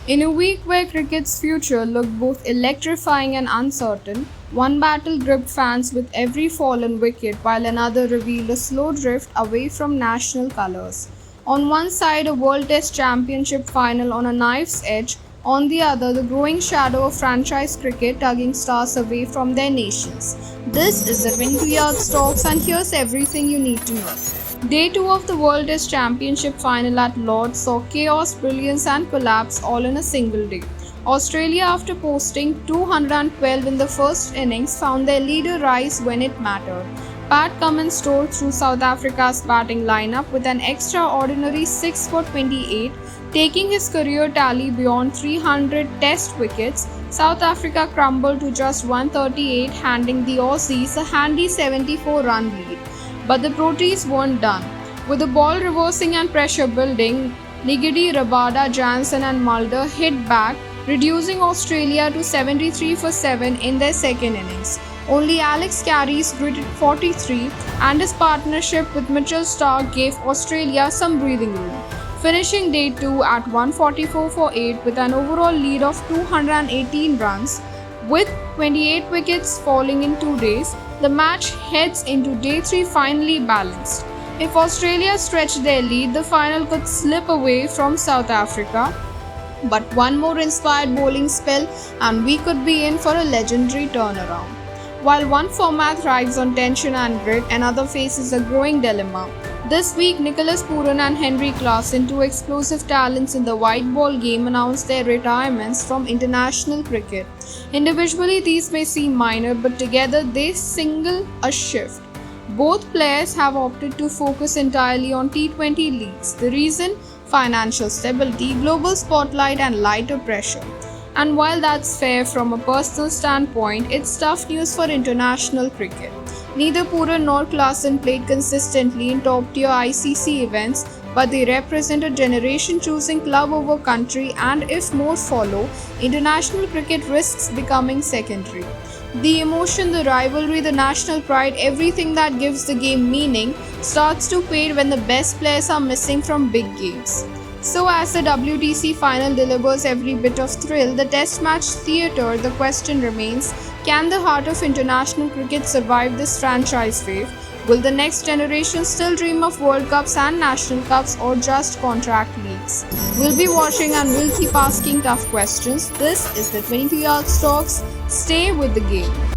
In a week where cricket's future looked both electrifying and uncertain, one battle gripped fans with every fallen wicket while another revealed a slow drift away from national colours. On one side, a World Test Championship final on a knife's edge, on the other, the growing shadow of franchise cricket tugging stars away from their nations. This is the 22 Yards Talks, and here's everything you need to know. Day 2 of the World Test Championship final at Lord's saw chaos, brilliance, and collapse all in a single day. Australia, after posting 212 in the first innings, found their leader rise when it mattered. Pat Cummins tore through South Africa's batting lineup with an extraordinary 6 for 28, taking his career tally beyond 300 Test wickets. South Africa crumbled to just 138, handing the Aussies a handy 74-run lead. But the Proteas weren't done. With the ball reversing and pressure building, Ngidi, Rabada, Jansen and Mulder hit back, reducing Australia to 73 for 7 in their second innings. Only Alex Carey's gritted 43 and his partnership with Mitchell Starc gave Australia some breathing room. Finishing day 2 at 144 for 8 with an overall lead of 218 runs, with 28 wickets falling in 2 days, the match heads into day 3 finally balanced. If Australia stretched their lead, the final could slip away from South Africa. But one more inspired bowling spell and we could be in for a legendary turnaround. While one format thrives on tension and grit, another faces a growing dilemma. This week, Nicholas Pooran and Henry Klaasen, two explosive talents in the white ball game, announced their retirements from international cricket. Individually, these may seem minor, but together they signal a shift. Both players have opted to focus entirely on T20 leagues. The reason? Financial stability, global spotlight, and lighter pressure. And while that's fair from a personal standpoint, it's tough news for international cricket. Neither Pooran nor Klaasen played consistently in top-tier ICC events, but they represent a generation choosing club over country, and if more follow, international cricket risks becoming secondary. The emotion, the rivalry, the national pride, everything that gives the game meaning starts to fade when the best players are missing from big games. So as the WTC final delivers every bit of thrill, the test match theatre, the question remains, can the heart of international cricket survive this franchise wave? Will the next generation still dream of World Cups and National Cups, or just contract leagues? We'll be watching and we'll keep asking tough questions. This is the 22 Yards Talks. Stay with the game.